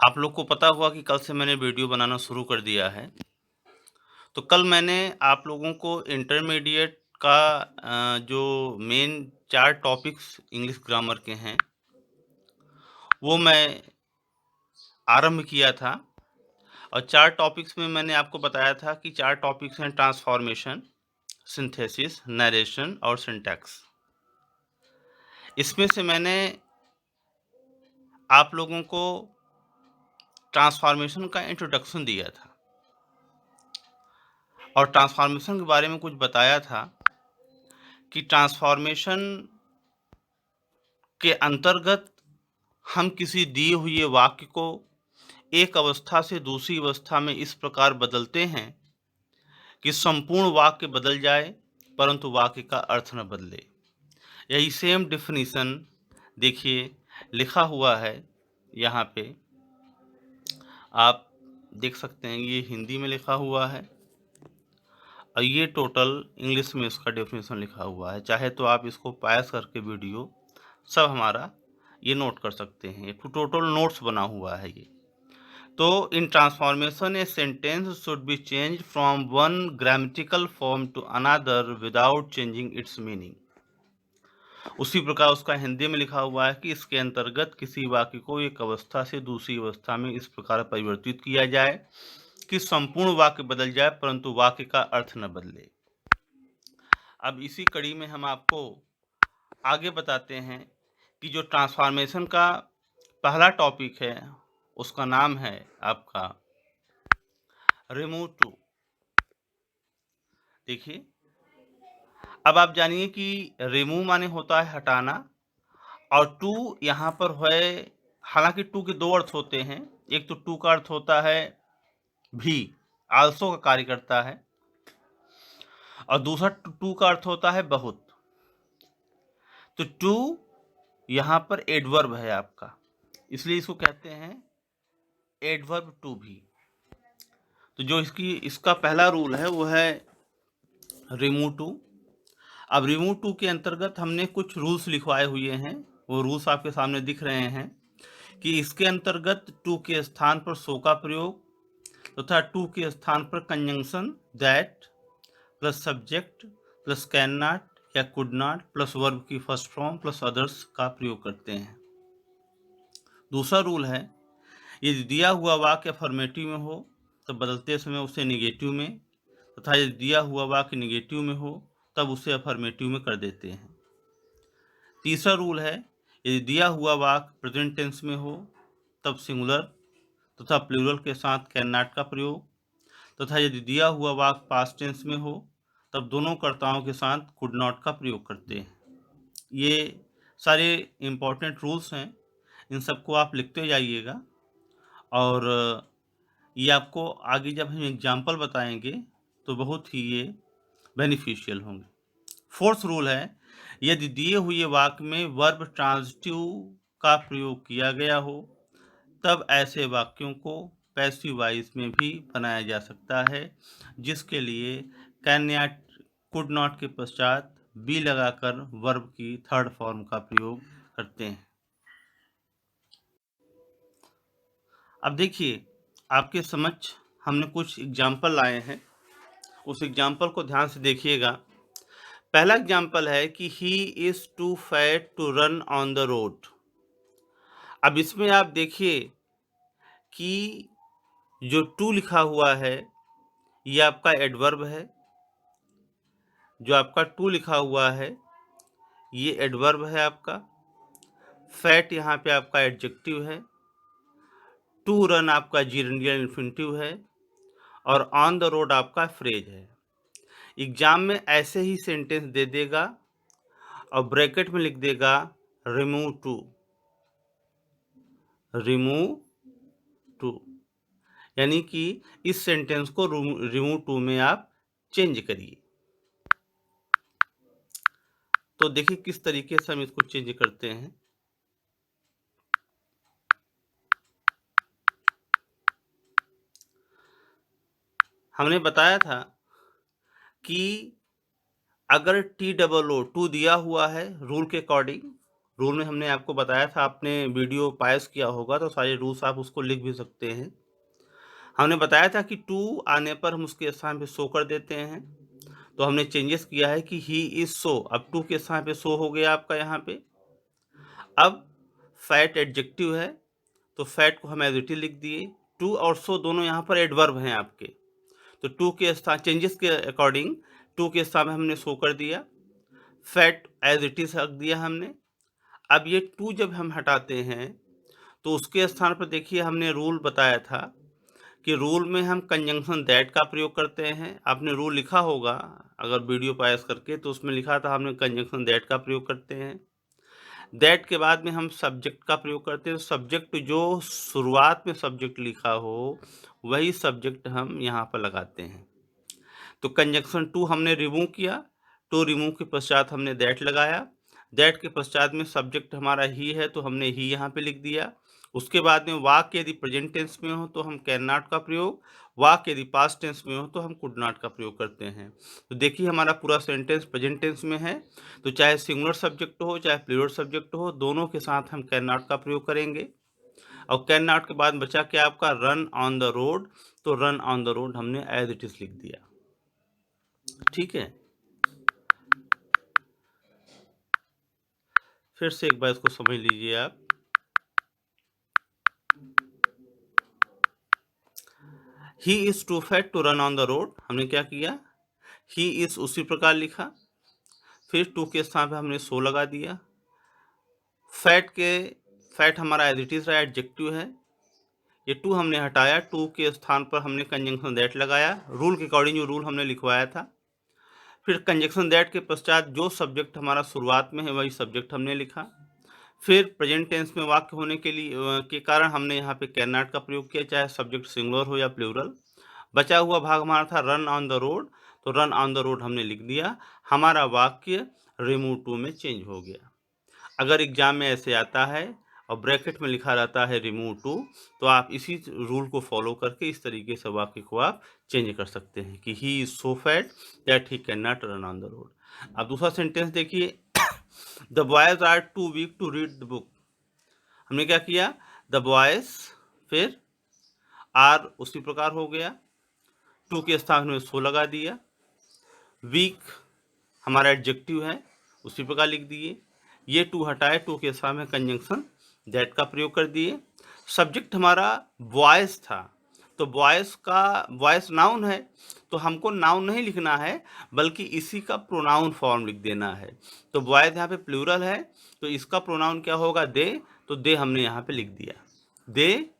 आप लोग को पता हुआ कि कल से मैंने वीडियो बनाना शुरू कर दिया है। तो कल मैंने आप लोगों को इंटरमीडिएट का जो मेन 4 टॉपिक्स इंग्लिश ग्रामर के हैं, वो मैं आरंभ किया था और 4 टॉपिक्स में मैंने आपको बताया था कि 4 टॉपिक्स हैं ट्रांसफॉर्मेशन, सिंथेसिस, नरेशन और सिंटैक्स। इसमें से मैंने आप लोगों को ट्रांसफॉर्मेशन का इंट्रोडक्शन दिया था और ट्रांसफॉर्मेशन के बारे में कुछ बताया था कि ट्रांसफॉर्मेशन के अंतर्गत हम किसी दिए हुए वाक्य को एक अवस्था से दूसरी अवस्था में इस प्रकार बदलते हैं कि संपूर्ण वाक्य बदल जाए परंतु वाक्य का अर्थ न बदले। यही सेम डेफिनेशन देखिए लिखा हुआ है यहाँ पे, आप देख सकते हैं, ये हिंदी में लिखा हुआ है और ये टोटल इंग्लिश में इसका डेफिनेशन लिखा हुआ है। चाहे तो आप इसको पॉज करके वीडियो सब हमारा ये नोट कर सकते हैं, ये टोटल नोट्स बना हुआ है ये। तो in transformation a sentence should be change from one grammatical form to another without changing its meaning. उसी प्रकार उसका हिंदी में लिखा हुआ है कि इसके अंतर्गत किसी वाक्य को एक अवस्था से दूसरी अवस्था में इस प्रकार परिवर्तित किया जाए कि संपूर्ण वाक्य बदल जाए परंतु वाक्य का अर्थ न बदले। अब इसी कड़ी में हम आपको आगे बताते हैं कि जो ट्रांसफॉर्मेशन का पहला टॉपिक है उसका नाम है आपका रिमूव टू। देखिए, अब आप जानिए कि रिमूव माने होता है हटाना और टू यहाँ पर है। हालांकि टू के दो अर्थ होते हैं, एक तो टू का अर्थ होता है भी, आल्सो का कार्य करता है, और दूसरा टू का अर्थ होता है बहुत। तो टू यहाँ पर एडवर्ब है आपका, इसलिए इसको कहते हैं एडवर्ब टू भी। तो जो इसका पहला रूल है वो है रिमूव टू। अब रिमूव टू के अंतर्गत हमने कुछ रूल्स लिखवाए हुए हैं, वो रूल्स आपके सामने दिख रहे हैं कि इसके अंतर्गत टू के स्थान पर सो का प्रयोग तथा टू के स्थान पर conjunction that plus subject plus can not या कुड नॉट प्लस वर्ब की फर्स्ट फॉर्म प्लस अदर्स का प्रयोग करते हैं। दूसरा रूल है, यदि दिया हुआ वाक्य अफर्मेटिव में हो तो बदलते समय उसे निगेटिव में, तथा यदि दिया हुआ वाक्य निगेटिव में हो तब उसे अफर्मेटिव में कर देते हैं। तीसरा रूल है, यदि दिया हुआ वाक्य प्रेजेंट टेंस में हो तब सिंगुलर तथा प्लूरल के साथ कैन नॉट का प्रयोग, तथा यदि दिया हुआ वाक्य पास्ट टेंस में हो तब दोनों कर्ताओं के साथ कुड नॉट का प्रयोग करते हैं। ये सारे इम्पोर्टेंट रूल्स हैं, इन सबको आप लिखते जाइएगा और ये आपको आगे जब हम एग्जाम्पल बताएंगे तो बहुत ही ये बेनिफिशियल होंगे। फोर्थ रूल है, यदि दिए हुए वाक्य में वर्ब ट्रांजिटिव का प्रयोग किया गया हो तब ऐसे वाक्यों को पैसिव वॉइस में भी बनाया जा सकता है, जिसके लिए कैन नॉट कुड नॉट के पश्चात बी लगाकर वर्ब की थर्ड फॉर्म का प्रयोग करते हैं। अब देखिए, आपके समक्ष हमने कुछ एग्जाम्पल लाए हैं, उस एग्जाम्पल को ध्यान से देखिएगा। पहला एग्जाम्पल है कि he is too fat to run on the road. अब इसमें आप देखिए कि जो टू लिखा हुआ है ये आपका एडवर्ब है, जो आपका टू लिखा हुआ है ये एडवर्ब है आपका, फैट यहाँ पे आपका एडजेक्टिव है, टू रन आपका जेरेंडियल इन्फिनिटिव है और ऑन द रोड आपका फ्रेज है। एग्जाम में ऐसे ही सेंटेंस दे देगा और ब्रैकेट में लिख देगा रिमूव टू, रिमूव टू, यानी कि इस सेंटेंस को रिमूव टू में आप चेंज करिए। तो देखिए किस तरीके से हम इसको चेंज करते हैं। हमने बताया था कि अगर टी डबल ओ टू दिया हुआ है रूल के अकॉर्डिंग रूल में हमने आपको बताया था, आपने वीडियो पॉज़ किया होगा तो सारे रूल्स आप उसको लिख भी सकते हैं। हमने बताया था कि टू आने पर हम उसके स्थान पे सो कर देते हैं, तो हमने चेंजेस किया है कि ही इज़ सो, अब टू के स्थान पे सो हो गया आपका यहाँ पे। अब फैट एडजेक्टिव है, तो फैट को हम एज़ इट इज़ लिख दिए। टू और सो दोनों यहाँ पर एडवर्ब हैं आपके, तो टू के स्थान चेंजेस के अकॉर्डिंग टू के स्थान में हमने सो कर दिया, फैट एज़ इट इज़ रख दिया हमने। अब ये टू जब हम हटाते हैं, तो उसके स्थान पर देखिए हमने रूल बताया था कि रूल में हम कंजंक्शन दैट का प्रयोग करते हैं। आपने रूल लिखा होगा अगर वीडियो पॉज़ करके, तो उसमें लिखा था हमने कंजंक्शन दैट का प्रयोग करते हैं। दैट के बाद में हम सब्जेक्ट का प्रयोग करते हैं। सब्जेक्ट जो शुरुआत में सब्जेक्ट लिखा हो, वही सब्जेक्ट हम यहाँ पर लगाते हैं। तो कंजंक्शन टू हमने रिमूव किया, टू रिमूव के पश्चात हमने दैट लगाया, दैट के पश्चात में सब्जेक्ट हमारा ही है तो हमने ही यहाँ पे लिख दिया। उसके बाद में वाक्य यदि प्रेजेंट टेंस में हो तो हम कैन नॉट का प्रयोग, वाक्य यदि पास्ट टेंस में हो तो हम कुड नॉट का प्रयोग करते हैं। तो देखिए हमारा पूरा सेंटेंस प्रेजेंट टेंस में है, तो चाहे सिंगुलर सब्जेक्ट हो चाहे प्लूरल सब्जेक्ट हो, दोनों के साथ हम कैन नॉट का प्रयोग करेंगे। और कैन नॉट के बाद बचा क्या आपका रन ऑन द रोड, तो रन ऑन द रोड हमने एज इट इज लिख दिया। ठीक है, फिर से एक बार इसको समझ लीजिए आप। He is too fat to run on the road, हमने क्या किया, ही इज उसी प्रकार लिखा, फिर टू के स्थान पे हमने सो लगा दिया। फैट हमारा एज इट इज एडजेक्टिव है, ये टू हमने हटाया, टू के स्थान पर हमने कंजंक्शन दैट लगाया, रूल के अकॉर्डिंग जो रूल हमने लिखवाया था। फिर कंजंक्शन दैट के पश्चात जो सब्जेक्ट हमारा शुरुआत में है वही सब्जेक्ट हमने लिखा। फिर प्रेजेंट टेंस में वाक्य होने के लिए के कारण हमने यहाँ पे कैन नॉट का प्रयोग किया, चाहे सब्जेक्ट सिंगुलर हो या प्लूरल। बचा हुआ भाग हमारा था रन ऑन द रोड, तो रन ऑन द रोड हमने लिख दिया, हमारा वाक्य रिमूव टू में चेंज हो गया। अगर एग्जाम में ऐसे आता है और ब्रैकेट में लिखा रहता है रिमूव टू, तो आप इसी रूल को फॉलो करके इस तरीके से वाक्य को आप चेंज कर सकते हैं कि he is so fat that he can not run on the road. अब दूसरा सेंटेंस देखिए, the boys are too weak to read the book, हमने क्या किया, द बॉयज फिर आर उसी प्रकार हो गया, टू के स्थान में सो लगा दिया, वीक हमारा एडजेक्टिव है उसी प्रकार लिख दिए, ये टू हटाए, टू के स्थान में कंजंक्शन दैट का प्रयोग कर दिए। सब्जेक्ट हमारा बॉयज था, तो बॉयज नाउन है, तो हमको नाउन नहीं लिखना है बल्कि इसी का प्रोनाउन फॉर्म लिख देना है। तो बॉयज यहाँ पे प्लूरल है, तो इसका प्रोनाउन क्या होगा, दे, तो दे हमने यहाँ पे लिख दिया। दे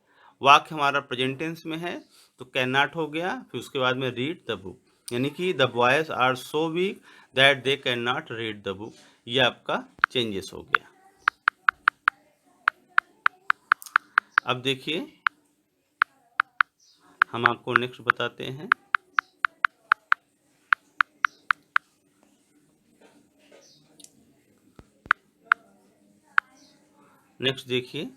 वाक्य हमारा प्रेजेंट टेंस में है, तो कैन नॉट हो गया, फिर उसके बाद में रीड द बुक, यानी कि the boys are so weak that they can not read the book, ये आपका चेंजेस हो गया। अब देखिए हम आपको नेक्स्ट बताते हैं। नेक्स्ट देखिए,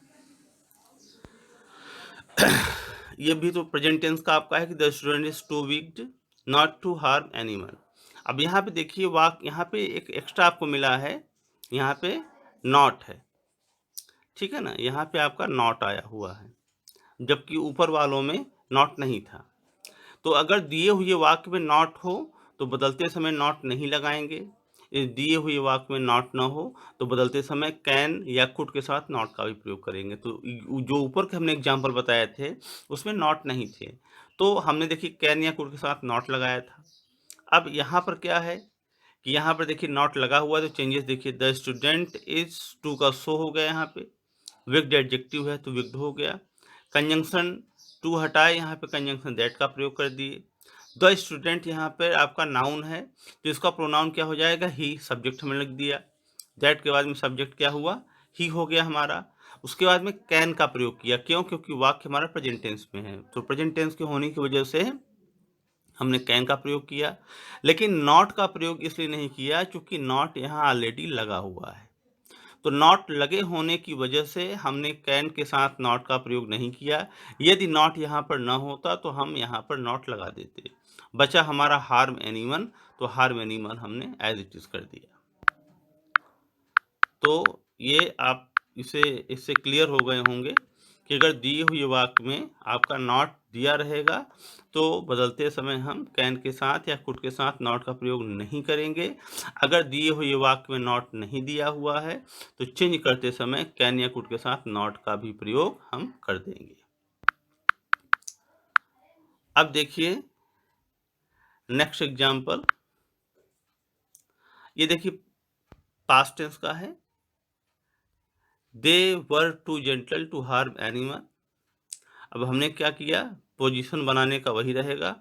ये भी तो प्रेजेंट टेंस का आपका है कि the student is too weak not to harm animal. अब यहाँ पे देखिए वाक्य, यहाँ पे एक एक्स्ट्रा आपको मिला है, यहाँ पे नॉट है, ठीक है ना, यहाँ पे आपका नॉट आया हुआ है, जबकि ऊपर वालों में नॉट नहीं था। तो अगर दिए हुए वाक्य में नॉट हो तो बदलते समय नॉट नहीं लगाएंगे, दिए हुए वाक्य में नॉट ना हो तो बदलते समय कैन या कुड के साथ नॉट का भी प्रयोग करेंगे। तो जो ऊपर के हमने एग्जाम्पल बताए थे उसमें नॉट नहीं थे, तो हमने देखिए कैन या कुड के साथ नॉट लगाया था। अब यहाँ पर क्या है कि यहाँ पर देखिए नॉट लगा हुआ है, तो चेंजेस देखिए, द स्टूडेंट इज टू का सो हो गया, यहाँ पे विक्ड एडजेक्टिव है तो विक्ड हो गया। कंजंक्शन टू हटाए, यहाँ पे कंजंक्शन दैट का प्रयोग कर दिए। द स्टूडेंट यहाँ पे आपका नाउन है, तो इसका प्रोनाउन क्या हो जाएगा, ही, सब्जेक्ट हमने लिख दिया। दैट के बाद में सब्जेक्ट क्या हुआ, ही हो गया हमारा। उसके बाद में कैन का प्रयोग किया, क्यों, क्योंकि वाक्य हमारा प्रेजेंट टेंस में है, तो प्रेजेंट टेंस के होने की वजह से हमने कैन का प्रयोग किया। लेकिन नॉट का प्रयोग इसलिए नहीं किया क्योंकि नॉट यहाँ ऑलरेडी लगा हुआ है, तो नॉट लगे होने की वजह से हमने कैन के साथ नॉट का प्रयोग नहीं किया। यदि नॉट यहाँ पर न होता तो हम यहाँ पर नॉट लगा देते। बचा हमारा हार्म एनीवन, तो हार्म एनीवन हमने एज इट इज कर दिया। तो ये आप इससे क्लियर हो गए होंगे कि अगर दिए हुए वाक्य में आपका नॉट दिया रहेगा तो बदलते समय हम कैन के साथ या कुड के साथ नॉट का प्रयोग नहीं करेंगे। अगर दिए हुए वाक्य में नॉट नहीं दिया हुआ है तो चेंज करते समय कैन या कुड के साथ नॉट का भी प्रयोग हम कर देंगे। अब देखिए नेक्स्ट एग्जाम्पल, ये देखिए पास्ट टेंस का है। They were too gentle to harm anyone. अब हमने क्या किया, पोजीशन बनाने का वही रहेगा।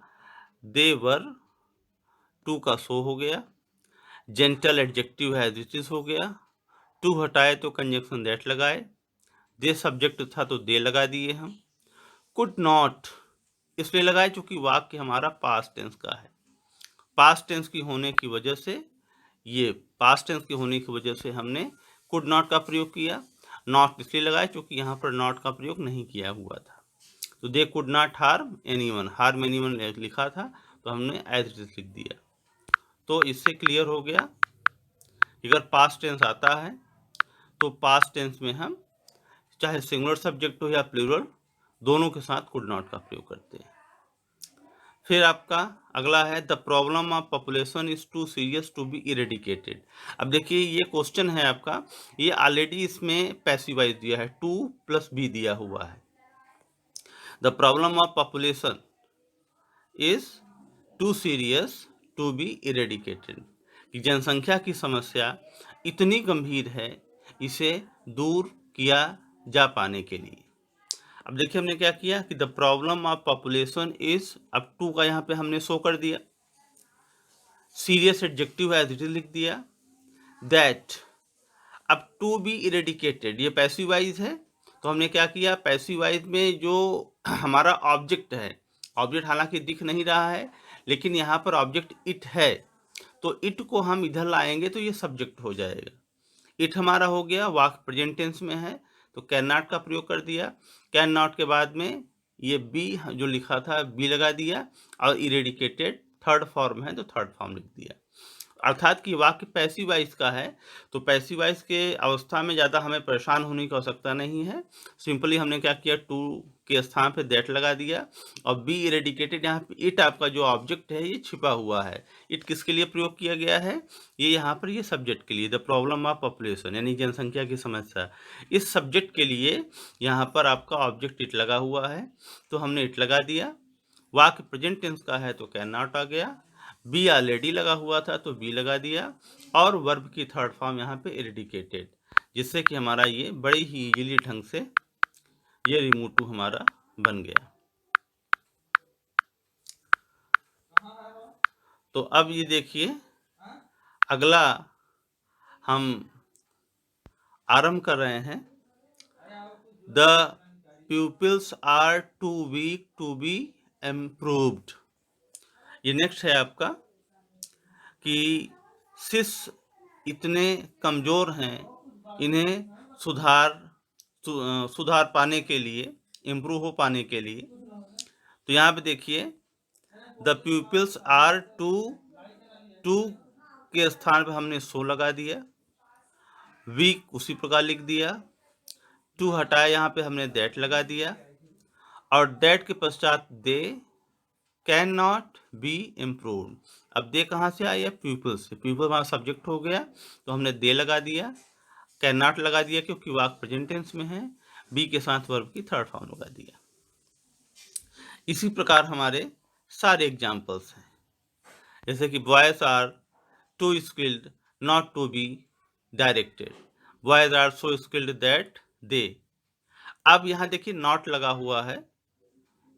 दे वर टू का सो हो गया, जेंटल एडजेक्टिव है दिस इज हो गया, टू हटाए तो कंजंक्शन दैट लगाए, दे सब्जेक्ट था तो दे लगा दिए हम, कुड नॉट इसलिए लगाए चूंकि वाक्य हमारा पास्ट टेंस का है। पास्ट टेंस की होने की वजह से हमने कुड नॉट का प्रयोग किया। नॉट इसलिए लगाए क्योंकि यहाँ पर नॉट का प्रयोग नहीं किया हुआ था। तो they could not harm anyone, harm anyone लिखा था तो हमने एज इट इज लिख दिया। तो इससे क्लियर हो गया अगर पास्ट टेंस आता है तो पास्ट टेंस में हम चाहे सिंगुलर सब्जेक्ट हो या प्लूरल दोनों के साथ कुड नॉट का प्रयोग करते हैं। फिर आपका अगला है the problem of population is too serious to be eradicated. अब देखिए ये क्वेश्चन है आपका, ये ऑलरेडी इसमें पैसिवाइज दिया है, टू प्लस बी दिया हुआ है। The problem of population is too serious to be eradicated, कि जनसंख्या की समस्या इतनी गंभीर है इसे दूर किया जा पाने के लिए। अब देखिए हमने क्या किया कि the problem of population is, अब टू का यहाँ पे हमने शो कर दिया, सीरियस एडजेक्टिव है लिख दिया, दैट अब टू बी इरेडिकेटेड ये पैसिवाइज है तो हमने क्या किया, पैसिवाइज में जो हमारा ऑब्जेक्ट है, ऑब्जेक्ट हालांकि दिख नहीं रहा है लेकिन यहाँ पर ऑब्जेक्ट इट है तो इट को हम इधर लाएंगे तो ये सब्जेक्ट हो जाएगा। इट हमारा हो गया, वाक्य प्रेजेंट टेंस में है तो कैन नॉट का प्रयोग कर दिया। कैन नॉट के बाद में ये बी जो लिखा था बी लगा दिया और इरेडिकेटेड थर्ड फॉर्म है तो थर्ड फॉर्म लिख दिया। अर्थात कि वाक्य पैसिवाइज का है तो पैसिवाइज के अवस्था में ज़्यादा हमें परेशान होने की आवश्यकता नहीं है। सिंपली हमने क्या किया, टू के स्थान पे दैट लगा दिया और बी इरेडिकेटेड, यहाँ पे इट आपका जो ऑब्जेक्ट है ये छिपा हुआ है। इट किसके लिए प्रयोग किया गया है, ये यहाँ पर ये सब्जेक्ट के लिए, द प्रॉब्लम ऑफ पॉपुलेशन यानी जनसंख्या की समस्या, इस सब्जेक्ट के लिए यहाँ पर आपका ऑब्जेक्ट इट लगा हुआ है तो हमने इट लगा दिया। वाक्य प्रेजेंट टेंस का है तो कैन नॉट आ गया, बी ऑलरेडी लगा हुआ था तो बी लगा दिया और वर्ब की थर्ड फॉर्म यहाँ पे इरेडिकेटेड, जिससे कि हमारा ये बड़े ही इजीली ढंग से ये रिमूव टू हमारा बन गया। तो अब ये देखिए अगला हम आरंभ कर रहे हैं, the pupils are too weak to be improved. ये नेक्स्ट है आपका कि शिष्य इतने कमजोर हैं इन्हें सुधार पाने के लिए, इम्प्रूव हो पाने के लिए। तो यहाँ पे देखिए द प्यूपिल्स आर टू के स्थान पे हमने सो लगा दिया, वीक उसी प्रकार लिख दिया, टू हटाया यहाँ पे हमने दैट लगा दिया और दैट के पश्चात दे कैन नॉट बी इम्प्रूव्ड। अब दे कहाँ से आया, प्यूपल से, प्यूपल हमारा सब्जेक्ट हो गया तो हमने दे लगा दिया, कैन नॉट लगा दिया क्योंकि वाक्य प्रेजेंट टेंस में है, बी के साथ वर्ब की थर्ड फॉर्म लगा दिया। इसी प्रकार हमारे सारे एग्जाम्पल्स हैं, जैसे कि boys are too skilled not to be directed, boys are so skilled that they. अब यहाँ देखिए नॉट लगा हुआ है,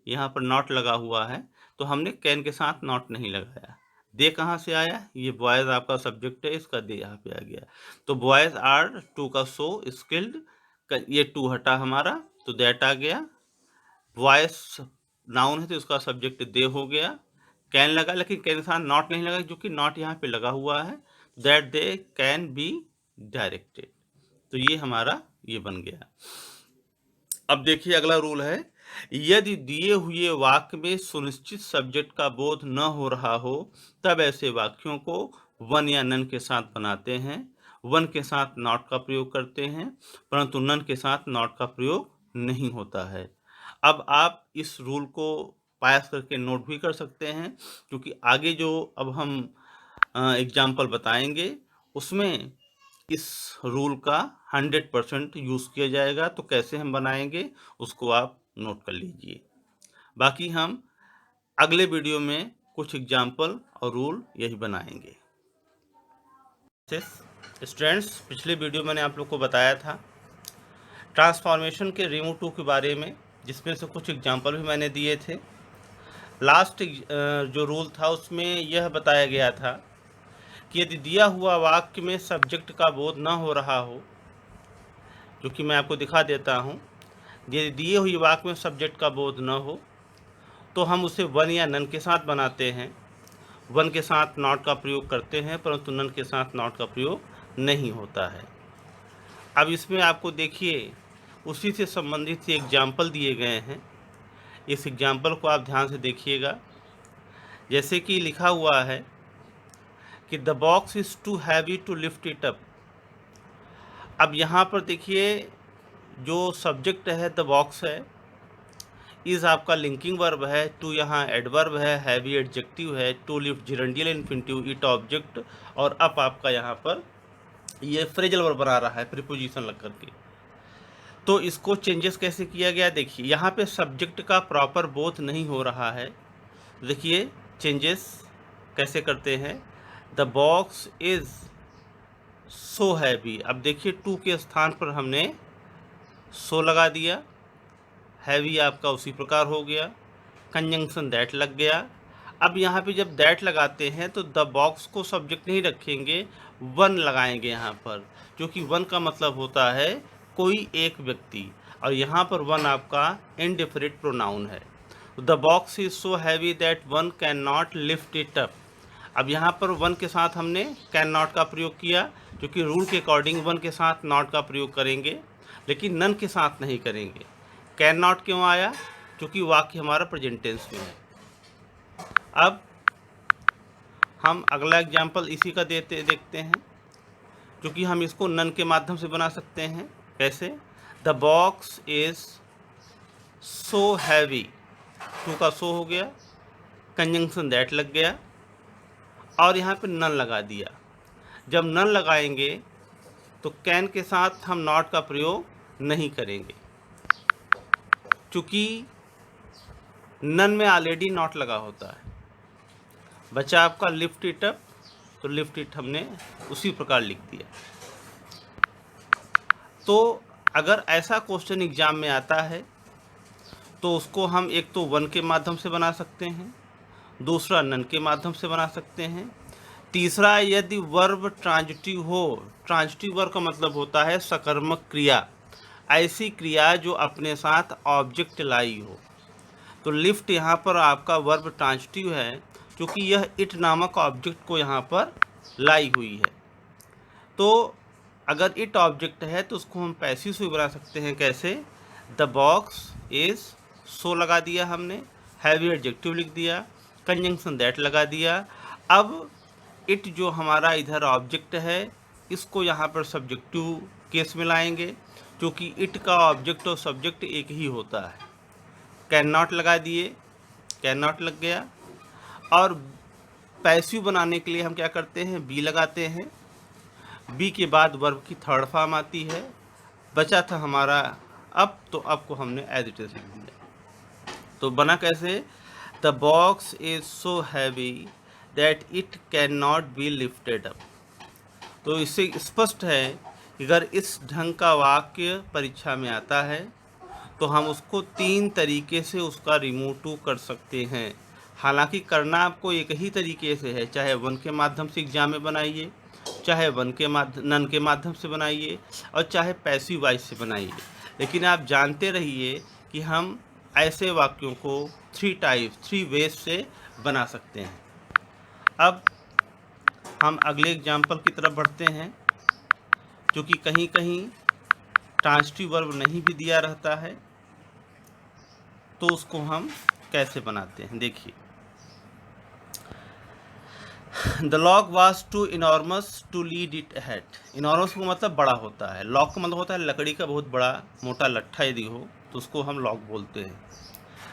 यहाँ पर नॉट लगा हुआ है तो हमने कैन के साथ नॉट नहीं लगाया। दे कहाँ से आया, ये बॉयज आपका सब्जेक्ट है, इसका दे यहाँ पे आ गया तो बॉयज आर टू का सो स्किल्ड, ये टू हटा हमारा तो दैट आ गया, बॉयज नाउन है तो इसका सब्जेक्ट दे हो गया, कैन लगा लेकिन कैन के साथ नॉट नहीं लगा क्योंकि नॉट यहाँ पे लगा हुआ है, that they can be directed. तो ये हमारा ये बन गया। अब देखिए अगला रूल है, यदि दिए हुए वाक्य में सुनिश्चित सब्जेक्ट का बोध न हो रहा हो तब ऐसे वाक्यों को वन या नन के साथ बनाते हैं। वन के साथ नॉट का प्रयोग करते हैं, परंतु नन के साथ नॉट का प्रयोग नहीं होता है। अब आप इस रूल को पास करके नोट भी कर सकते हैं, क्योंकि आगे जो अब हम एग्जाम्पल बताएंगे उसमें इस रूल का 100% यूज़ किया जाएगा। तो कैसे हम बनाएंगे उसको आप नोट कर लीजिए। बाकी हम अगले वीडियो में कुछ एग्जाम्पल और रूल यही बनाएंगे। स्टूडेंट्स, पिछले वीडियो मैंने आप लोग को बताया था ट्रांसफॉर्मेशन के रिमूव टू के बारे में, जिसमें से कुछ एग्जाम्पल भी मैंने दिए थे। लास्ट जो रूल था उसमें यह बताया गया था कि यदि दिया हुआ वाक्य में सब्जेक्ट का बोध न हो रहा हो, जो कि मैं आपको दिखा देता हूँ, यदि दिए हुए वाक्य में सब्जेक्ट का बोध न हो तो हम उसे वन या नन के साथ बनाते हैं। वन के साथ नॉट का प्रयोग करते हैं, परंतु नन के साथ नॉट का प्रयोग नहीं होता है। अब इसमें आपको देखिए उसी से संबंधित एग्जाम्पल दिए गए हैं। इस एग्जाम्पल को आप ध्यान से देखिएगा। जैसे कि लिखा हुआ है कि the box is too heavy to lift it up. अब यहाँ पर देखिए जो सब्जेक्ट है द बॉक्स है, इज़ आपका लिंकिंग वर्ब है, टू यहाँ एडवर्ब है, हैवी एडजेक्टिव है, to lift gerundial infinitive, it object, और अप आपका यहाँ पर ये फ्रेजल वर्ब बना रहा है प्रीपोजिशन लग करके। तो इसको चेंजेस कैसे किया गया देखिए, यहाँ पे सब्जेक्ट का प्रॉपर बोध नहीं हो रहा है। देखिए चेंजेस कैसे करते हैं। The box is so heavy. अब देखिए टू के स्थान पर हमने सो लगा दिया, हैवी आपका उसी प्रकार हो गया, कंजंक्शन दैट लग गया। अब यहाँ पे जब दैट लगाते हैं तो द बॉक्स को सब्जेक्ट नहीं रखेंगे, वन लगाएंगे यहाँ पर, क्योंकि वन का मतलब होता है कोई एक व्यक्ति, और यहाँ पर वन आपका इंडिफरेंट प्रोनाउन है। The box is so heavy that one can not lift it up. अब यहाँ पर वन के साथ हमने कैन नॉट का प्रयोग किया, क्योंकि रूल के अकॉर्डिंग वन के साथ नॉट का प्रयोग करेंगे, लेकिन नन के साथ नहीं करेंगे। कैन नॉट क्यों आया? क्योंकि वाक्य हमारा प्रेजेंट टेंस में है। अब हम अगला एग्जाम्पल इसी का देखते हैं, क्योंकि हम इसको नन के माध्यम से बना सकते हैं। कैसे? The box is so heavy, too का सो हो गया, कंजंक्शन दैट लग गया, और यहाँ पे नन लगा दिया। जब नन लगाएंगे तो कैन के साथ हम नॉट का प्रयोग नहीं करेंगे, क्योंकि नन में ऑलरेडी नॉट लगा होता है। बचा आपका लिफ्ट इट अप, तो लिफ्ट इट हमने उसी प्रकार लिख दिया। तो अगर ऐसा क्वेश्चन एग्जाम में आता है तो उसको हम एक तो वन के माध्यम से बना सकते हैं, दूसरा नन के माध्यम से बना सकते हैं, तीसरा यदि वर्ब ट्रांजिटिव हो। ट्रांजिटिव वर्ब का मतलब होता है सकर्मक क्रिया, ऐसी क्रिया जो अपने साथ ऑब्जेक्ट लाई हो। तो लिफ्ट यहाँ पर आपका वर्ब ट्रांजिटिव है, क्योंकि यह इट नामक ऑब्जेक्ट को यहाँ पर लाई हुई है। तो अगर इट ऑब्जेक्ट है तो उसको हम पैसिव से बना सकते हैं। कैसे? द बॉक्स इज सो लगा दिया हमने, हैवी एडजेक्टिव लिख दिया, कंजंक्शन दैट लगा दिया। अब इट जो हमारा इधर ऑब्जेक्ट है, इसको यहाँ पर सब्जेक्टिव केस में लाएंगे, क्योंकि इट का ऑब्जेक्ट और सब्जेक्ट एक ही होता है। कैन नॉट लगा दिए, कैन नॉट लग गया, और पैसिव बनाने के लिए हम क्या करते हैं? बी लगाते हैं। बी के बाद वर्ब की थर्ड फॉर्म आती है। बचा था हमारा अप, तो अप को हमने एज इट इज लिख दिया। तो बना कैसे? The box is so heavy that it can not be lifted up. तो इससे स्पष्ट है कि अगर इस ढंग का वाक्य परीक्षा में आता है तो हम उसको तीन तरीके से उसका रिमूव टू कर सकते हैं। हालांकि करना आपको एक ही तरीके से है, चाहे वन के माध्यम से एग्जाम में बनाइए, चाहे नन के माध्यम से बनाइए, और चाहे पैसिव वाइज से बनाइए। लेकिन आप जानते रहिए कि हम ऐसे वाक्यों को थ्री वेज से बना सकते हैं। अब हम अगले एग्जाम्पल की तरफ बढ़ते हैं, क्योंकि कहीं कहीं ट्रांजिटिव वर्ब नहीं भी दिया रहता है, तो उसको हम कैसे बनाते हैं देखिए। The log was too enormous to lead it ahead. Enormous का मतलब बड़ा होता है, लॉग का मतलब होता है लकड़ी का बहुत बड़ा मोटा लट्ठा यदि हो तो उसको हम लॉग बोलते हैं।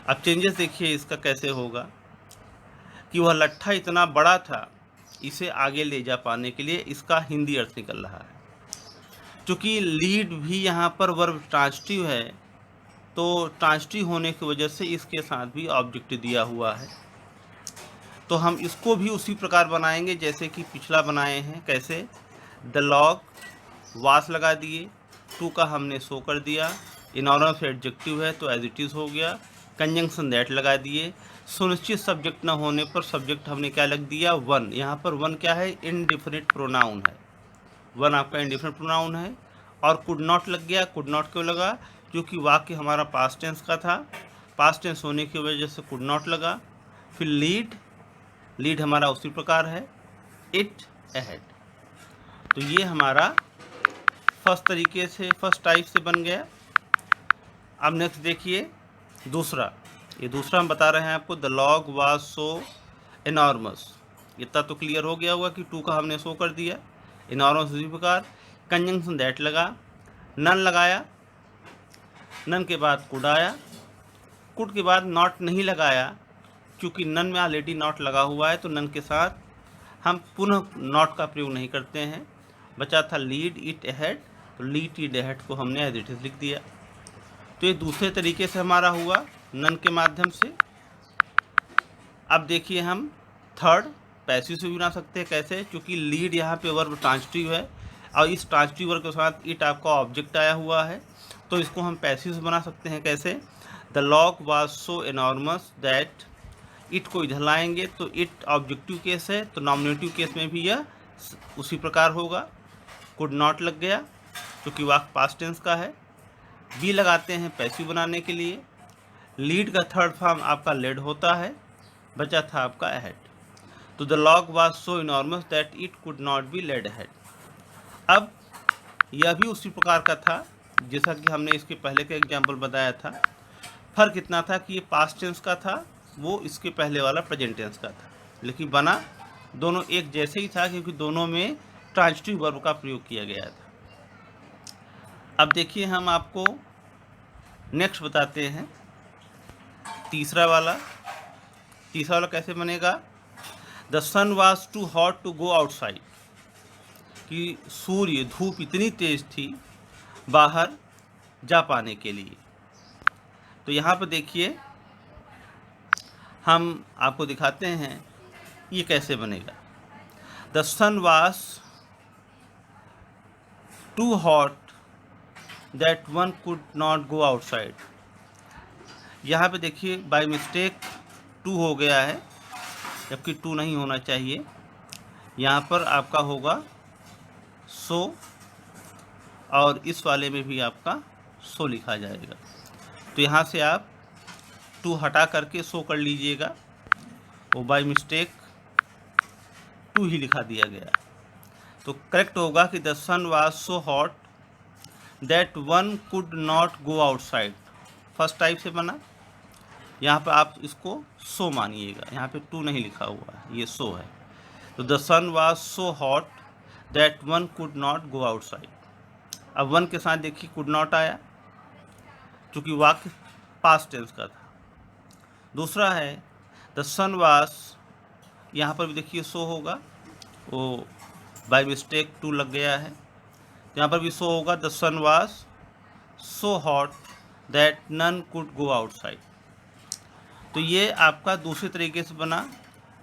अब चेंजेस देखिए इसका कैसे होगा कि वह लट्ठा इतना बड़ा था इसे आगे ले जा पाने के लिए, इसका हिंदी अर्थ निकल रहा है। चूँकि लीड भी यहाँ पर वर्ब ट्रांजिटिव है, तो ट्रांजिटिव होने की वजह से इसके साथ भी ऑब्जेक्ट दिया हुआ है, तो हम इसको भी उसी प्रकार बनाएंगे जैसे कि पिछला बनाए हैं। कैसे? द लॉग वास लगा दिए, टू का हमने सो कर दिया, इनॉर्मस एडजेक्टिव है तो एज इट इज़ हो गया, कंजंक्शन दैट लगा दिए, सुनिश्चित सब्जेक्ट न होने पर सब्जेक्ट हमने क्या लग दिया? वन। यहाँ पर वन क्या है? इनडिफिनिट प्रोनाउन है, वन आपका इनडिफिनिट प्रोनाउन है। और कुड नॉट लग गया। कुड नॉट क्यों लगा? क्योंकि वाक्य हमारा पास्ट टेंस का था, पास्ट टेंस होने की वजह से कुड नॉट लगा। फिर लीड, लीड हमारा उसी प्रकार है, इट अहेड। तो ये हमारा फर्स्ट तरीके से, फर्स्ट टाइप से बन गया। अब नेक्स्ट देखिए दूसरा, ये दूसरा हम बता रहे हैं आपको, the log was so enormous. इतना तो क्लियर हो गया होगा कि टू का हमने सो कर दिया, इनॉर्मस उसी प्रकार। कंजंक्शन दैट लगा, नन लगाया, नन के बाद कुड आया, कुड के बाद नॉट नहीं लगाया क्योंकि नन में ऑलरेडी नॉट लगा हुआ है, तो नन के साथ हम पुनः नॉट का प्रयोग नहीं करते हैं। बचा था लीड इट अहेड, तो लीड इट अहेड को हमने एज इट इज लिख दिया। तो ये दूसरे तरीके से हमारा हुआ नन के माध्यम से। अब देखिए हम थर्ड पैसिव से भी बना सकते हैं। कैसे? क्योंकि लीड यहाँ पे वर्ब ट्रांजिटिव है और इस ट्रांजिटिव वर्ब के साथ इट आपका ऑब्जेक्ट आया हुआ है, तो इसको हम पैसिव से बना सकते हैं। कैसे? The log was so enormous that, it को इधर लाएंगे तो इट ऑब्जेक्टिव केस है, तो नॉमिनेटिव केस में भी यह उसी प्रकार होगा। कुड नॉट लग गया क्योंकि वाक्य पास्ट टेंस का है। बी लगाते हैं पैसिव बनाने के लिए। लीड का थर्ड फॉर्म आपका लेड होता है, बचा था आपका अहेड। तो the log was so enormous that it could not be led ahead. अब यह भी उसी प्रकार का था जैसा कि हमने इसके पहले का एग्जाम्पल बताया था। फर्क इतना था कि ये पास्ट टेंस का था, वो इसके पहले वाला प्रेजेंट टेंस का था, लेकिन बना दोनों एक जैसे ही था क्योंकि दोनों में ट्रांजिटिव वर्ब का प्रयोग किया गया था। अब देखिए हम आपको नेक्स्ट बताते हैं तीसरा वाला। तीसरा वाला कैसे बनेगा? The sun was too hot to go outside, कि सूर्य धूप इतनी तेज थी बाहर जा पाने के लिए। तो यहाँ पर देखिए हम आपको दिखाते हैं ये कैसे बनेगा। The sun was too hot that one could not go outside. यहाँ पे देखिए बाय मिस्टेक टू हो गया है, जबकि टू नहीं होना चाहिए। यहाँ पर आपका होगा सो, और इस वाले में भी आपका सो लिखा जाएगा। तो यहाँ से आप टू हटा करके सो कर लीजिएगा, वो बाय मिस्टेक टू ही लिखा दिया गया। तो करेक्ट होगा कि the sun was so hot that one could not go outside. First type से बना, यहाँ पर आप इसको सो मानिएगा, यहाँ पे टू नहीं लिखा हुआ है, ये सो है। तो the sun was so hot that one could not go outside. अब वन के साथ देखिए कुड नॉट आया क्योंकि वाक्य पास्ट टेंस का था। दूसरा है द सन वाज, यहाँ पर भी देखिए सो होगा, वो बाय मिस्टेक टू लग गया है, यहाँ पर भी सो होगा। The sun was so hot that none could go outside. तो ये आपका दूसरे तरीके से बना,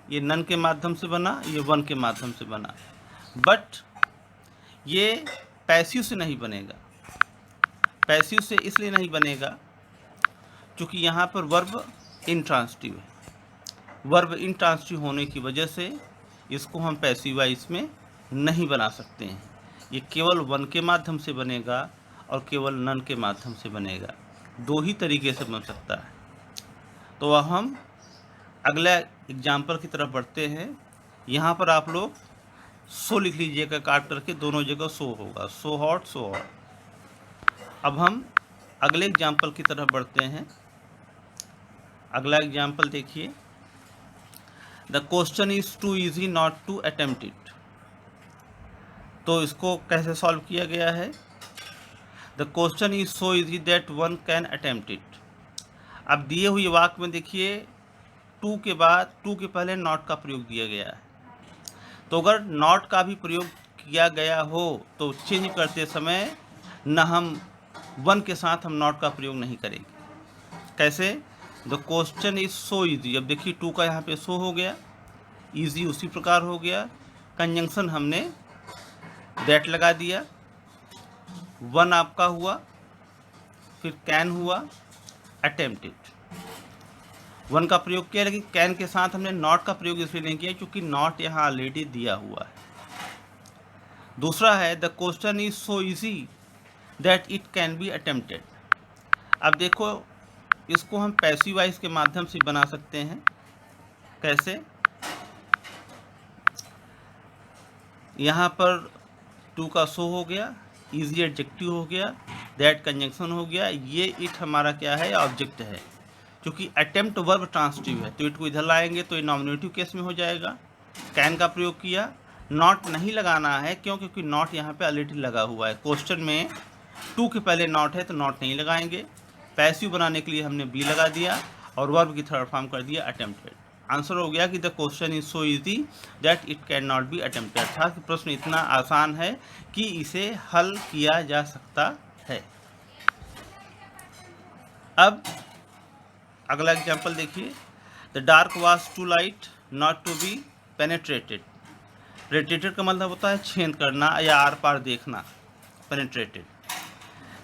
ये नन के माध्यम से बना, ये वन के माध्यम से बना, बट ये पैसिव से नहीं बनेगा। पैसिव से इसलिए नहीं बनेगा क्योंकि यहाँ पर वर्ब इंट्रांसिटिव है। वर्ब इंट्रांसिटिव होने की वजह से इसको हम पैसिव वाइज में नहीं बना सकते हैं। ये केवल वन के माध्यम से बनेगा और केवल नन के माध्यम से बनेगा, दो ही तरीके से बन सकता है। तो अब हम अगला एग्जाम्पल की तरफ बढ़ते हैं। यहाँ पर आप लोग सो लिख लीजिएगा, काट करके दोनों जगह सो होगा, सो हॉट सो हॉट। अब हम अगले एग्जाम्पल की तरफ बढ़ते हैं। अगला एग्जाम्पल देखिए, the question is too easy not to attempt it. तो इसको कैसे सॉल्व किया गया है? The question is so easy that one can attempt it. अब दिए हुए वाक्य में देखिए टू के बाद टू के पहले नॉट का प्रयोग दिया गया है। तो अगर नॉट का भी प्रयोग किया गया हो तो चेंज करते समय न हम वन के साथ हम नॉट का प्रयोग नहीं करेंगे। कैसे? The question is so easy. अब देखिए टू का यहाँ पे सो हो गया, इजी उसी प्रकार हो गया, कंजंक्शन हमने दैट लगा दिया, वन आपका हुआ, फिर कैन हुआ, अटेम्प्टेड। वन का प्रयोग किया लेकिन कैन के साथ हमने नॉट का प्रयोग इसलिए नहीं किया क्योंकि नॉट यहाँ ऑलरेडी दिया हुआ है। दूसरा है the question is so easy that it can B attempted. अब देखो इसको हम पैसिव वॉइस के माध्यम से बना सकते हैं। कैसे? यहाँ पर टू का सो हो गया, इजी एडजेक्टिव हो गया, दैट कंजंक्शन हो गया, ये इट हमारा क्या है? ऑब्जेक्ट है। क्योंकि अटेम्प्ट वर्ब ट्रांसिटिव है तो इट को इधर लाएंगे तो ये नॉमिनेटिव केस में हो जाएगा। कैन का प्रयोग किया, नॉट नहीं लगाना है क्यों? क्योंकि नॉट यहाँ पे ऑलरेडी लगा हुआ है। क्वेश्चन में टू के पहले नॉट है तो नॉट नहीं लगाएंगे। पैसिव बनाने के लिए हमने बी लगा दिया और वर्ब की थर्ड फॉर्म कर दिया अटेम्प्टेड। आंसर हो गया कि the question is so easy that it can not B attempted. अर्थात प्रश्न इतना आसान है कि इसे हल किया जा सकता है। अब अगला एग्जाम्पल देखिए। The dark was too light not to be penetrated. Penetrated का मतलब होता है छेद करना या आर पार देखना। पेनेट्रेटेड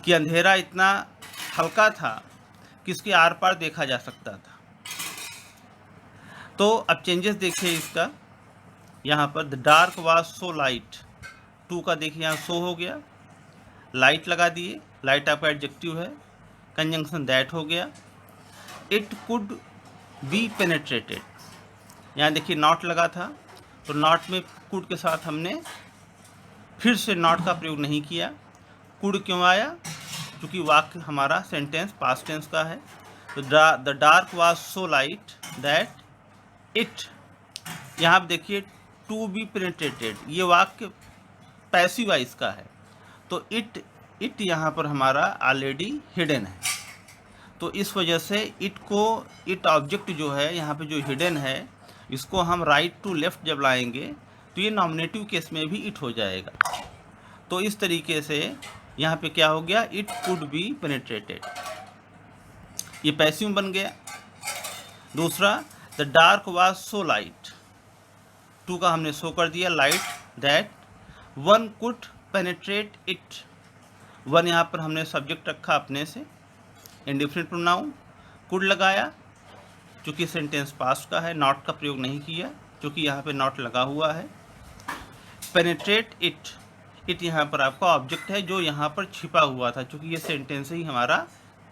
कि अंधेरा इतना हल्का था कि इसके आर पार देखा जा सकता था। तो अब चेंजेस देखिए इसका। यहाँ पर the dark was so light, too का देखिए यहाँ सो हो गया, लाइट लगा दिए, लाइट आपका एडजेक्टिव है, कंजंक्शन दैट हो गया। इट कुड बी पेनेट्रेटेड, यहाँ देखिए नॉट लगा था तो नॉट में कुड के साथ हमने फिर से नॉट का प्रयोग नहीं किया। कुड क्यों आया? क्योंकि वाक्य हमारा सेंटेंस पास्ट टेंस का है। तो the dark was so light that it, यहाँ आप देखिए टू बी पेनेट्रेटेड, ये वाक्य पैसिव वॉइस का है तो इट यहाँ पर हमारा ऑलरेडी हिडन है। तो इस वजह से इट ऑब्जेक्ट जो है यहाँ पे जो हिडन है इसको हम राइट टू लेफ्ट जब लाएंगे तो ये नॉमिनेटिव केस में भी इट हो जाएगा। तो इस तरीके से यहाँ पे क्या हो गया? इट कुड बी पेनेट्रेटेड, ये पैसिव बन गया। दूसरा the dark was so light, too का हमने सो कर दिया, light that one could penetrate it. One यहाँ पर हमने सब्जेक्ट रखा अपने से, इंडिफरेंट प्रोनाउन, कुड लगाया क्योंकि सेंटेंस पास्ट का है, नॉट का प्रयोग नहीं किया क्योंकि यहाँ पे नॉट लगा हुआ है। पेनेट्रेट इट, इट यहाँ पर आपका ऑब्जेक्ट है जो यहाँ पर छिपा हुआ था क्योंकि ये सेंटेंस ही हमारा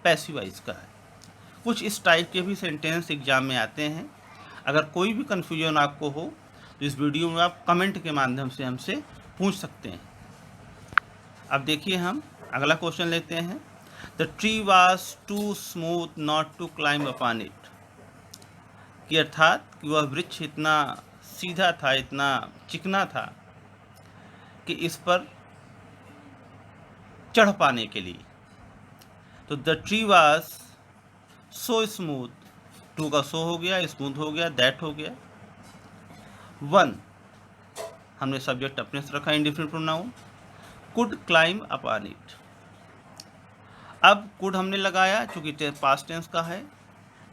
पैसिव वॉइस का है। कुछ इस टाइप के भी सेंटेंस एग्जाम में आते हैं। अगर कोई भी कन्फ्यूजन आपको हो तो इस वीडियो में आप कमेंट के माध्यम से हमसे पूछ सकते हैं। अब देखिए हम अगला क्वेश्चन लेते हैं। The tree was too smooth not to climb upon it, कि अर्थात कि वह वृक्ष इतना सीधा था, इतना चिकना था कि इस पर चढ़ पाने के लिए। तो the tree was so smooth, too का सो हो गया, स्मूथ हो गया, दैट हो गया। वन हमने सब्जेक्ट अपने से रखा, indifferent pronoun, could climb upon it. अब कुड हमने लगाया क्योंकि पास्ट टेंस का है।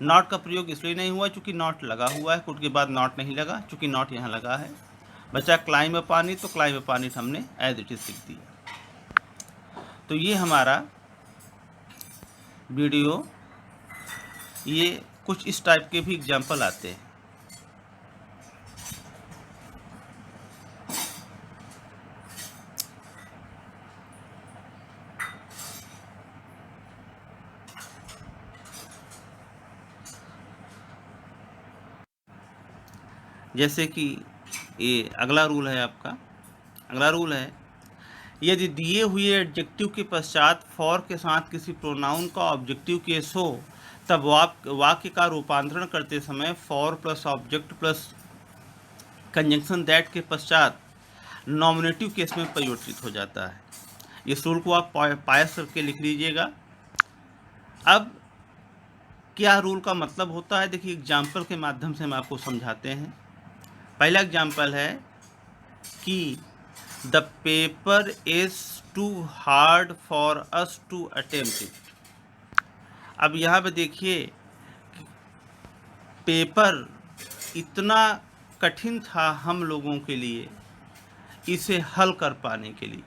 नॉट का प्रयोग इसलिए नहीं हुआ क्योंकि नॉट लगा हुआ है, कुड के बाद नॉट नहीं लगा क्योंकि नॉट यहाँ लगा है। बचा क्लाइंब अपॉन इट, तो क्लाइंब अपॉन इट हमने एज इट इज लिख दिया। तो ये हमारा वीडियो, ये कुछ इस टाइप के भी एग्जाम्पल आते हैं। जैसे कि ये अगला रूल है आपका, अगला रूल है यदि दिए हुए एडजेक्टिव के पश्चात फॉर के साथ किसी प्रोनाउन का ऑब्जेक्टिव केस हो तब वाक्य का रूपांतरण करते समय for plus object plus conjunction that के पश्चात नॉमिनेटिव केस में परिवर्तित हो जाता है। इस रूल को आप पायस करके लिख लीजिएगा। अब क्या रूल का मतलब होता है, देखिए एग्जाम्पल के माध्यम से हम आपको समझाते हैं। पहला एग्जाम्पल है कि the paper is too hard for us to attempt it. अब यहाँ पे देखिए पेपर इतना कठिन था हम लोगों के लिए इसे हल कर पाने के लिए।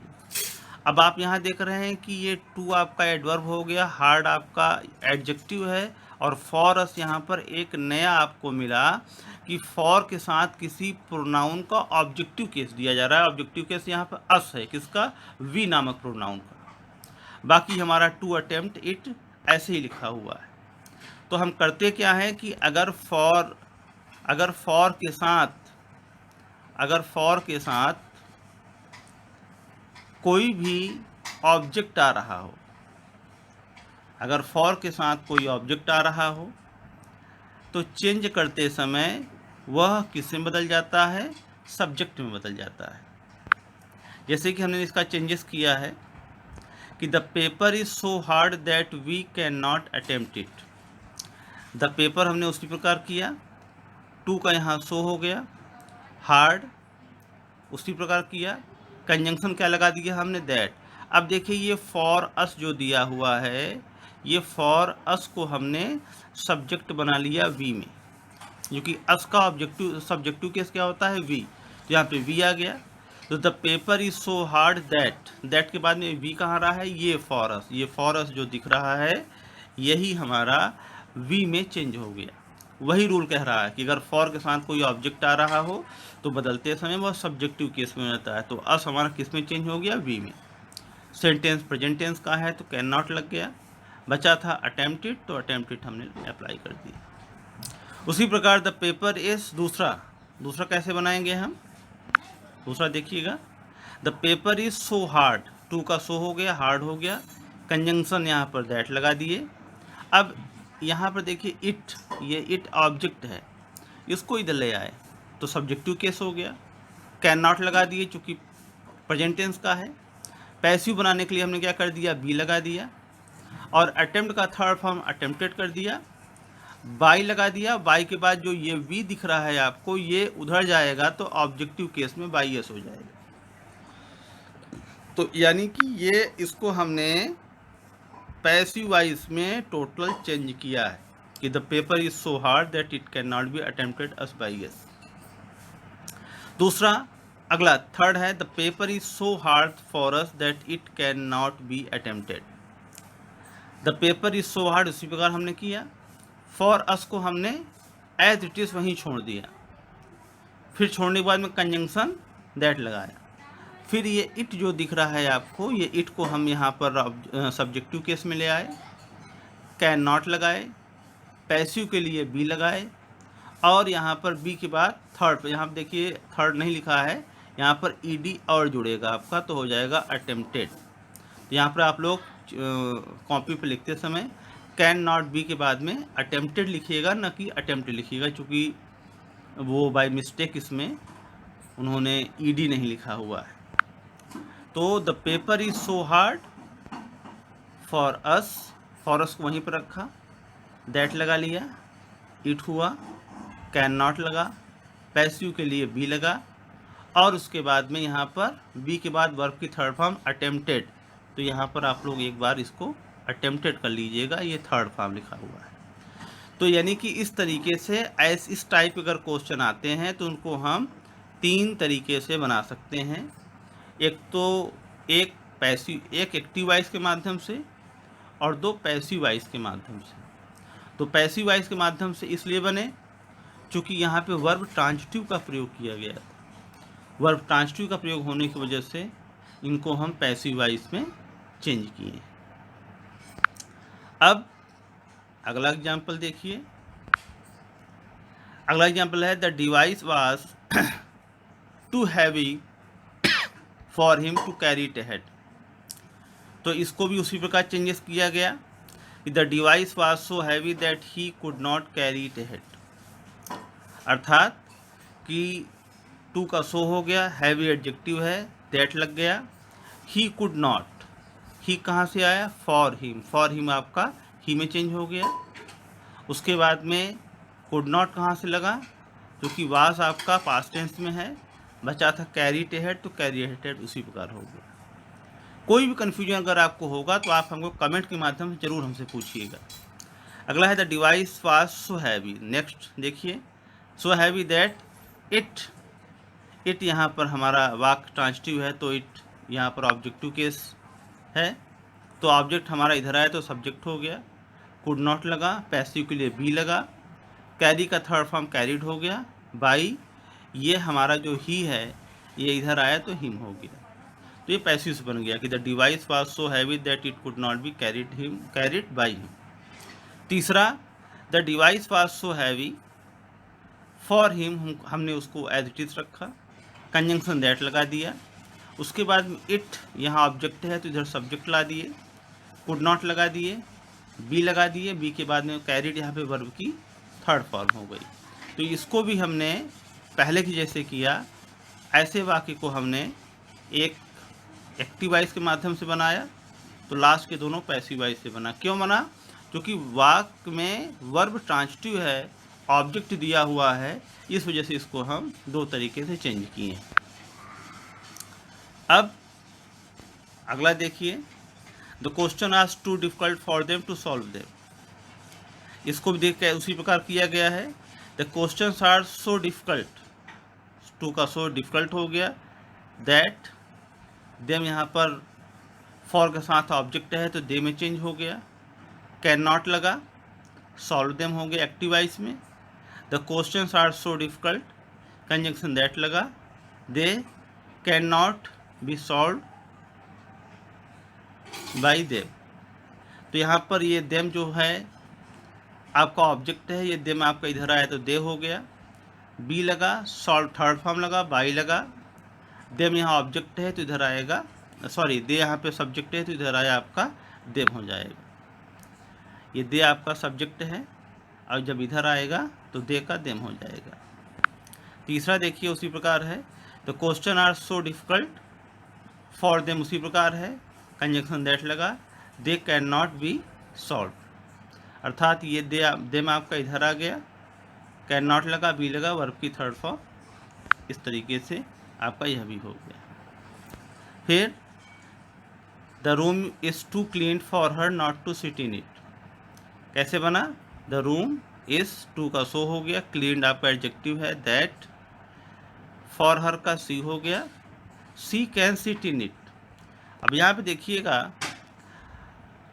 अब आप यहाँ देख रहे हैं कि ये टू आपका एडवर्ब हो गया, हार्ड आपका एडजेक्टिव है, और फॉर अस यहाँ पर एक नया आपको मिला कि फॉर के साथ किसी प्रोनाउन का ऑब्जेक्टिव केस दिया जा रहा है। ऑब्जेक्टिव केस यहाँ पर अस है, किसका, वी नामक प्रोनाउन का। बाकी हमारा टू अटेम्प्ट इट ऐसे ही लिखा हुआ है। तो हम करते क्या है कि अगर फॉर के साथ कोई भी ऑब्जेक्ट आ रहा हो, अगर फॉर के साथ कोई ऑब्जेक्ट आ रहा हो तो चेंज करते समय वह किस में बदल जाता है, सब्जेक्ट में बदल जाता है। जैसे कि हमने इसका चेंजेस किया है कि the paper is so hard that we can not attempt it. The paper हमने उसी प्रकार किया, टू का यहाँ सो हो गया, हार्ड उसी प्रकार किया, कंजंक्शन क्या लगा दिया हमने, दैट। अब देखिए ये फॉर अस जो दिया हुआ है, ये फॉर अस को हमने सब्जेक्ट बना लिया वी में, क्योंकि अस का ऑब्जेक्टिव सब्जेक्टिव केस क्या होता है, वी। तो यहाँ पे वी आ गया। तो the paper is so hard that के बाद में वी कहाँ रहा है, ये फॉर अस, ये फॉर अस जो दिख रहा है यही हमारा वी में चेंज हो गया। वही रूल कह रहा है कि अगर फॉर के साथ कोई ऑब्जेक्ट आ रहा हो तो बदलते समय वह सब्जेक्टिव केस में रहता है। तो अस हमारा किस में चेंज हो गया, वी में। सेंटेंस प्रेजेंट टेंस का है तो कैन नॉट लग गया, बचा था अटेम्प्टेड, तो अटेम्प्टेड हमने अप्लाई कर दिया। उसी प्रकार द पेपर इज दूसरा कैसे बनाएंगे हम, दूसरा देखिएगा, the paper is so hard, too का सो हो गया, हार्ड हो गया, कंजंक्शन यहाँ पर दैट लगा दिए। अब यहाँ पर देखिए इट, ये इट ऑब्जेक्ट है, इसको इधर ले आए तो सब्जेक्टिव केस हो गया। कैन नॉट लगा दिए चूँकि प्रेजेंट टेंस का है। पैसिव बनाने के लिए हमने क्या कर दिया, बी लगा दिया, और अटेम्प्ट का थर्ड फॉर्म अटेम्प्टेड कर दिया, बाई लगा दिया। बाई के बाद जो ये वी दिख रहा है आपको, ये उधर जाएगा तो ऑब्जेक्टिव केस में बाई एस हो जाएगा। तो यानी कि ये इसको हमने पैसिव वॉइस में टोटल चेंज किया है कि the paper is so hard that it can not B attempted us by S. दूसरा अगला थर्ड है, the paper is so hard for us that it can not B attempted. The paper is so hard उसी प्रकार हमने किया, for us को हमने as it is वहीं छोड़ दिया, फिर छोड़ने के बाद में कंजंक्शन दैट लगाया। फिर ये इट जो दिख रहा है आपको, ये इट को हम यहाँ पर सब्जेक्टिव केस में ले आए, कैन नॉट लगाए, पैसिव के लिए बी लगाए, और यहाँ पर बी के बाद थर्ड, यहाँ पर देखिए थर्ड नहीं लिखा है, यहाँ पर ईडी और जुड़ेगा आपका तो हो जाएगा अटेम्प्टेड। तो यहाँ पर आप लोग कॉपी पे लिखते समय कैन नॉट बी के बाद में अटेम्प्टेड लिखिएगा, न कि अटेम्प्टेड लिखिएगा, क्योंकि वो बाय मिस्टेक इसमें उन्होंने ईडी नहीं लिखा हुआ है। तो the paper is so hard for अस को वहीं पर रखा, दैट लगा लिया, इट हुआ, कैन नॉट लगा, पैसिव के लिए बी लगा, और उसके बाद में यहाँ पर बी के बाद वर्ब की थर्ड फॉर्म अटेम्प्टेड। तो यहाँ पर आप लोग एक बार इसको अटेम्प्टेड कर लीजिएगा, ये थर्ड फॉर्म लिखा हुआ है। तो यानी कि इस तरीके से इस टाइप अगर क्वेश्चन आते हैं तो उनको हम तीन तरीके से बना सकते हैं। एक तो एक एक्टिव वॉइस के माध्यम से और दो पैसिव वॉइस के माध्यम से। तो पैसिव वॉइस के माध्यम से इसलिए बने क्योंकि यहाँ पे वर्ब ट्रांजिटिव का प्रयोग किया गया था। वर्ब ट्रांजिटिव का प्रयोग होने की वजह से इनको हम पैसिव वॉइस में चेंज किए। अब अगला एग्जाम्पल देखिए। अगला एग्जाम्पल है the device was too heavy for him to carry it ahead. तो इसको भी उसी प्रकार चेंजेस किया गया कि the device was so heavy that he could not carry it ahead. अर्थात कि टू का सो हो गया, हैवी एडजेक्टिव है, दैट लग गया। ही कुड नॉट, ही कहाँ से आया, फॉर हिम आपका ही में चेंज हो गया। उसके बाद में कुड नॉट कहाँ से लगा, क्योंकि वास आपका पास्ट टेंस में है, बचा था कैरीड हेड, तो कैरीड हेड उसी प्रकार हो गया। कोई भी कन्फ्यूजन अगर आपको होगा तो आप हमको कमेंट के माध्यम से जरूर हमसे पूछिएगा। अगला है the device was so heavy. Next देखिए, सो हैवी दैट इट यहाँ पर हमारा वाक्य ट्रांजिटिव है, तो इट यहाँ पर ऑब्जेक्टिव केस है, तो ऑब्जेक्ट हमारा इधर आया तो सब्जेक्ट हो गया। कुड नॉट लगा, पैसिव के लिए बी लगा। कैरी का थर्ड फॉर्म कैरिड हो गया। बाई, ये हमारा जो ही है ये इधर आया तो हिम हो गया, तो ये पैसिव से बन गया कि the device was so heavy that it could not be carried by him. तीसरा, the device was so heavy for him, हमने उसको एज इट इज रखा, कंजंक्शन दैट लगा दिया। उसके बाद इट यहाँ ऑब्जेक्ट है तो इधर सब्जेक्ट ला दिए, कुड नॉट लगा दिए, बी लगा दिए, बी के बाद में कैरिड यहाँ पे वर्ब की थर्ड फॉर्म हो गई। तो इसको भी हमने पहले की जैसे किया, ऐसे वाक्य को हमने एक एक्टिव वॉइस के माध्यम से बनाया, तो लास्ट के दोनों पैसिव वॉइस से बना। क्यों बना, क्योंकि वाक्य में वर्ब ट्रांजिटिव है, ऑब्जेक्ट दिया हुआ है, इस वजह से इसको हम दो तरीके से चेंज किए। अब अगला देखिए, the question are too difficult for them to solve them. इसको भी देख के उसी प्रकार किया गया है। The question are so difficult, too का सो डिफिकल्ट हो गया, दैट देम यहाँ पर फॉर के साथ ऑब्जेक्ट है तो दे में चेंज हो गया। कैन नॉट लगा, सॉल्व देम हो गया एक्टिव वॉइस में। The question are so difficult, conjunction that लगा, they can not be solve by them. तो यहाँ पर ये देम जो है आपका ऑब्जेक्ट है, ये देम आपका इधर आया तो दे हो गया, बी लगा, सॉल्व थर्ड फॉर्म लगा, बाई लगा, देम यहाँ ऑब्जेक्ट है तो इधर आएगा, सॉरी दे यहाँ पे सब्जेक्ट है तो इधर आया आपका देम हो जाएगा। ये दे आपका सब्जेक्ट है और जब इधर आएगा तो दे का देम हो जाएगा। तीसरा देखिए उसी प्रकार है, तो question are so difficult for them उसी प्रकार है, कंजंक्शन दैट लगा, they can not be solve, अर्थात ये देम आपका इधर आ गया, कैन नॉट लगा, बी लगा, वर्ब की थर्ड फॉर्म, इस तरीके से आपका यह भी हो गया। फिर the room is too clean for her not to sit in it, कैसे बना, द रूम इज़ टू का सो हो गया, क्लीन आपका एडजेक्टिव है, दैट फॉर हर का सी हो गया, सी कैन सिट इन इट। अब यहाँ पे देखिएगा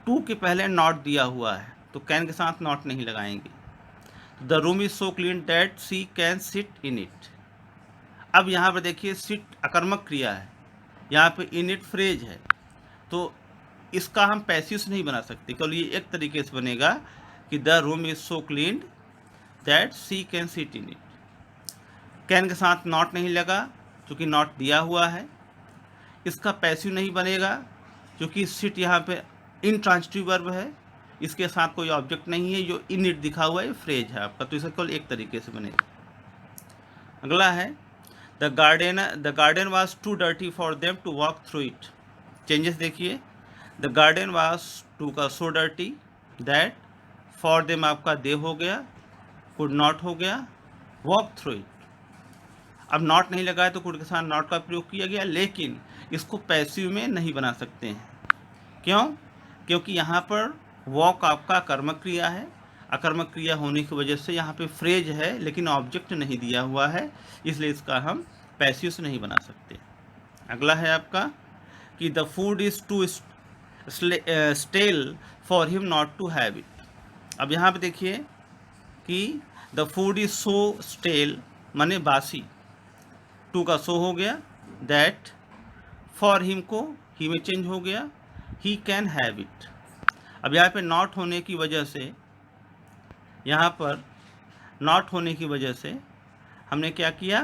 टू के पहले नॉट दिया हुआ है तो कैन के साथ नॉट नहीं लगाएंगे। The room is so clean that she can sit in it. अब यहाँ पर देखिए सिट अकर्मक क्रिया है, यहाँ पे इन इट फ्रेज है, तो इसका हम पैसिव नहीं बना सकते, केवल ये एक तरीके से बनेगा कि the room is so clean that she can sit in it. Can के साथ नॉट नहीं लगा क्योंकि नॉट दिया हुआ है, इसका पैसिव नहीं बनेगा क्योंकि सिट यहाँ पे इनट्रांजिटिव वर्ब है, इसके साथ कोई ऑब्जेक्ट नहीं है, जो इन इट दिखा हुआ है फ्रेज है आपका, तो इसका केवल एक तरीके से बनेगा। अगला है the garden was too dirty for them to walk through it. Changes देखिए, द गार्डन वाज टू का so dirty, that for them आपका दे हो गया, कुड नॉट हो गया, वॉक थ्रू इट। अब नॉट नहीं लगाया तो कुड के साथ नॉट का प्रयोग किया गया, लेकिन इसको पैसिव में नहीं बना सकते हैं। क्यों, क्योंकि यहाँ पर वॉक आपका कर्मक क्रिया है, अकर्मक क्रिया होने की वजह से यहाँ पे फ्रेज है लेकिन ऑब्जेक्ट नहीं दिया हुआ है, इसलिए इसका हम पैसिव से नहीं बना सकते। अगला है आपका कि the food is too stale for him not to have it. अब यहाँ पे देखिए कि the food is so stale माने बासी, टू का सो हो गया, दैट फॉर हिम को ही में चेंज हो गया, ही कैन हैव इट। अब यहाँ पे नॉट होने की वजह से, यहाँ पर नॉट होने की वजह से हमने क्या किया,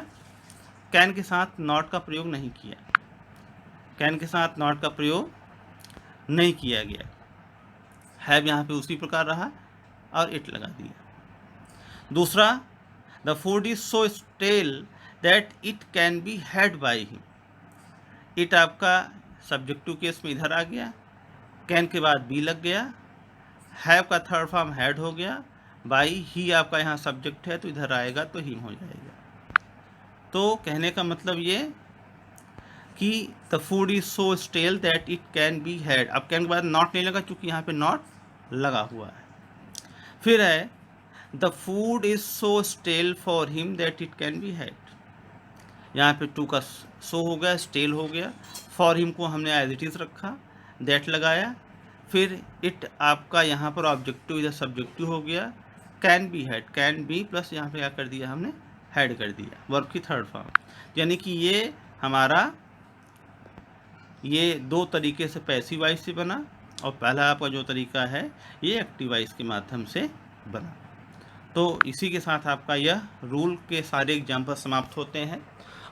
कैन के साथ नॉट का प्रयोग नहीं किया, कैन के साथ नॉट का प्रयोग नहीं किया गया, हैव यहाँ पे उसी प्रकार रहा और इट लगा दिया। दूसरा, the food is so stale that it can be had by him. It आपका सब्जेक्टिव केस में इधर आ गया, कैन के बाद बी लग गया, हैव का थर्ड फॉर्म हैड हो गया, बाई ही आपका यहाँ सब्जेक्ट है तो इधर आएगा तो हिम हो जाएगा। तो कहने का मतलब ये कि the food is so stale that it can be had. अब कैन के बाद नॉट नहीं लगा क्योंकि यहाँ पे नॉट लगा हुआ है। फिर है the food is so stale for him that it can be had. यहाँ पे टू का सो हो गया, स्टेल हो गया, फॉर हिम को हमने एज इट इज़ रखा, दैट लगाया, फिर इट आपका यहाँ पर ऑब्जेक्टिव इधर सब्जेक्टिव हो गया, can be had, can be plus यहाँ पे क्या कर दिया हमने, हैड कर दिया, वर्ब की थर्ड फॉर्म। यानी कि ये हमारा ये दो तरीके से पैसिव वॉइस से बना, और पहला आपका जो तरीका है ये एक्टिव वॉइस के माध्यम से बना। तो इसी के साथ आपका यह रूल के सारे एग्जाम्पल समाप्त होते हैं।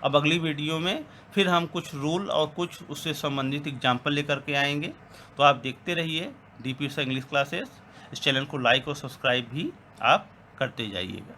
अब अगली वीडियो में फिर हम कुछ रूल और कुछ उससे संबंधित एग्जाम्पल लेकर के आएंगे। तो आप देखते रहिए दीपीसा इंग्लिश क्लासेस। इस चैनल को लाइक और सब्सक्राइब भी आप करते जाइएगा।